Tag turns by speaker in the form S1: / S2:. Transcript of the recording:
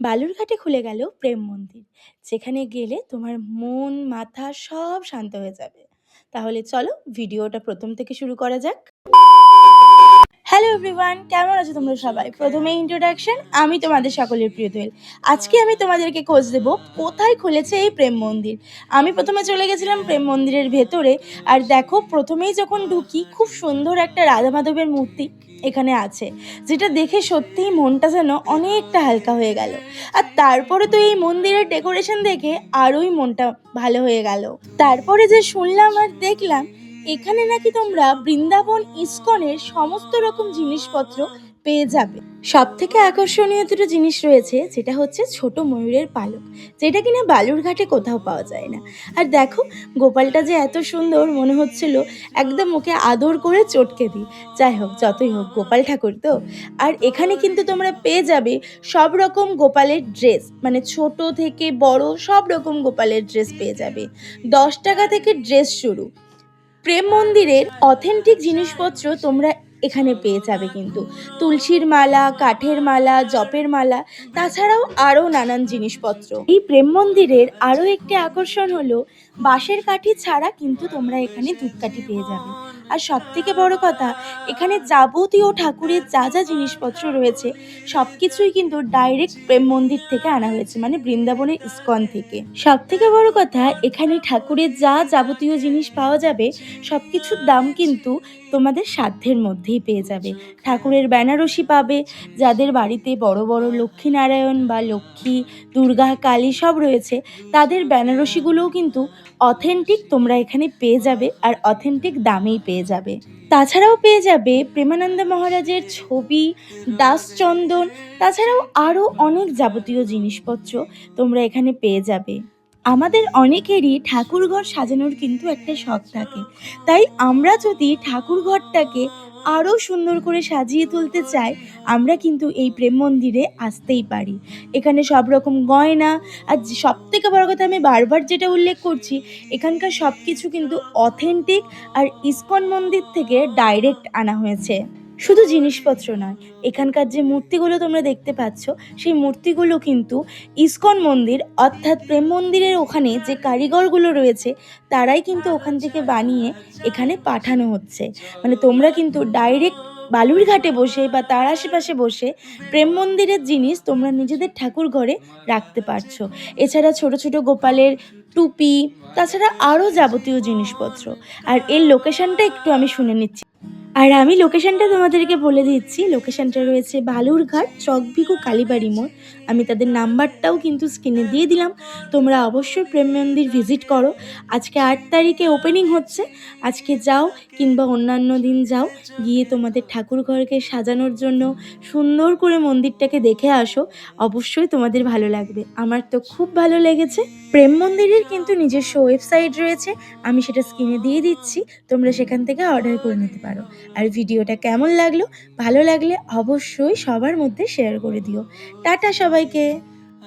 S1: বালুরঘাটে খুলে গেল প্রেম মন্দির, যেখানে গেলে তোমার মন মাথা সব শান্ত হয়ে যাবে। তাহলে চলো ভিডিওটা প্রথম থেকে শুরু করা যাক। হ্যালো এভরিওয়ান, কেমন আছো তোমরা সবাই? প্রথমে ইন্ট্রোডাকশন, আমি তোমাদের সকলের প্রিয় দোয়েল। আজকে আমি তোমাদেরকে খোঁজ দেবো কোথায় খুলেছে এই প্রেম মন্দির। আমি প্রথমে চলে গেছিলাম প্রেম মন্দিরের ভেতরে, আর দেখো প্রথমেই যখন ঢুকি খুব সুন্দর একটা রাধা মাধবের মূর্তি এখানে আছে, যেটা দেখে সত্যিই মনটা যেন অনেকটা হালকা হয়ে গেল। আর তারপরে তো এই মন্দিরের ডেকোরেশন দেখে আরোই মনটা ভালো হয়ে গেল। তারপরে যে শুনলাম আর দেখলাম, এখানে নাকি তোমরা বৃন্দাবন ইস্কনের সমস্ত রকম জিনিসপত্র পেয়ে যাবে। সব থেকে আকর্ষণীয় দুটো জিনিস রয়েছে, যেটা হচ্ছে ছোট ময়ূরের পালক, যেটা কিনা বালুরঘাটে কোথাও পাওয়া যায় না। আর দেখো গোপালটা যে এত সুন্দর, মনে হচ্ছিল একদম ওকে আদর করে চটকে দিই। যাই হোক, যতই হোক গোপাল ঠাকুর তো। আর এখানে কিন্তু তোমরা পেয়ে যাবে সব রকম গোপালের ড্রেস, মানে ছোট থেকে বড় সব রকম গোপালের ড্রেস পেয়ে যাবে। 10 টাকা থেকে ড্রেস শুরু। প্রেম মন্দিরের অথেন্টিক জিনিসপত্র তোমরা এখানে পেয়ে যাবে, কিন্তু তুলসীর মালা, কাঠের মালা, জপের মালা, তাছাড়াও আরও নানান জিনিসপত্র। এই প্রেম মন্দিরের আরও একটি আকর্ষণ হলো বাঁশের কাঠি ছাড়া কিন্তু তোমরা এখানে ধূপকাঠি পেয়ে যাবে। আর সব থেকে বড় কথা, এখানে যাবতীয় ঠাকুরের যা যা জিনিসপত্র রয়েছে সব কিছুই কিন্তু ডাইরেক্ট প্রেম মন্দির থেকে আনা হয়েছে, মানে বৃন্দাবনের ইস্কন থেকে। সব থেকে বড় কথা, এখানে ঠাকুরের যা যাবতীয় জিনিস পাওয়া যাবে সব কিছুর দাম কিন্তু তোমাদের সাধ্যের মধ্যেই পেয়ে যাবে। ঠাকুরের বেনারসি পাবে, যাদের বাড়িতে বড় বড় লক্ষ্মীনারায়ণ বা লক্ষ্মী, দুর্গা, কালী সব রয়েছে, তাদের বেনারসিগুলোও কিন্তু অথেন্টিক তোমরা এখানে পেয়ে যাবে, আর অথেন্টিক দামেই পেয়ে যাবে। তাছাড়াও পেয়ে যাবে প্রেমানন্দ মহারাজের ছবি, দাসচন্দন, তাছাড়াও আরও অনেক যাবতীয় জিনিসপত্র তোমরা এখানে পেয়ে যাবে। আমাদের অনেকেরই ঠাকুরঘর সাজানোর কিন্তু একটা শখ থাকে, তাই আমরা যদি ঠাকুরঘরটাকে আরও সুন্দর করে সাজিয়ে তুলতে চাই, আমরা কিন্তু এই প্রেম মন্দিরে আসতেই পারি। এখানে সব রকম গয়না, আর সব থেকে বড় কথা আমি বারবার যেটা উল্লেখ করছি, এখানকার সব কিছু কিন্তু অথেন্টিক, আর ইস্কন মন্দির থেকে ডাইরেক্ট আনা হয়েছে। শুধু জিনিসপত্র নয়, এখানকার যে মূর্তিগুলো তোমরা দেখতে পাচ্ছ, সেই মূর্তিগুলো কিন্তু ইস্কন মন্দির অর্থাৎ প্রেম মন্দিরের ওখানে যে কারিগরগুলো রয়েছে, তারাই কিন্তু ওখান থেকে বানিয়ে এখানে পাঠানো হচ্ছে। মানে তোমরা কিন্তু ডাইরেক্ট বালুরঘাটে বসে বা তার আশেপাশে বসে প্রেম মন্দিরের জিনিস তোমরা নিজেদের ঠাকুর ঘরে রাখতে পারছো। এছাড়া ছোট ছোট গোপালের টুপি, তাছাড়া আরও যাবতীয় জিনিসপত্র। আর এর লোকেশনটা একটু আমি শুনে নিচ্ছি। আর আমি লোকেশনটা তোমাদেরকে বলে দিচ্ছি। লোকেশনটা রয়েছে বালুরঘাট চকভিকু কালীবাড়ি মোড়। আমি তাদের নাম্বারটাও কিন্তু স্ক্রিনে দিয়ে দিলাম। তোমরা অবশ্যই প্রেম মন্দির ভিজিট করো। আজকে 8 তারিখে ওপেনিং হচ্ছে। আজকে যাও, কিংবা অন্যান্য দিন যাও, গিয়ে তোমাদের ঠাকুর ঘরকে সাজানোর জন্য সুন্দর করে মন্দিরটাকে দেখে আসো। অবশ্যই তোমাদের ভালো লাগবে। আমার তো খুব ভালো লেগেছে। প্রেম মন্দিরের কিন্তু নিজস্ব ওয়েবসাইট রয়েছে, আমি সেটা স্ক্রিনে দিয়ে দিচ্ছি। তোমরা সেখান থেকে অর্ডার করে নিতে পারো। আর ভিডিওটা কেমন লাগলো? ভালো লাগলে অবশ্যই সবার মধ্যে শেয়ার করে দিও। টাটা সবাইকে।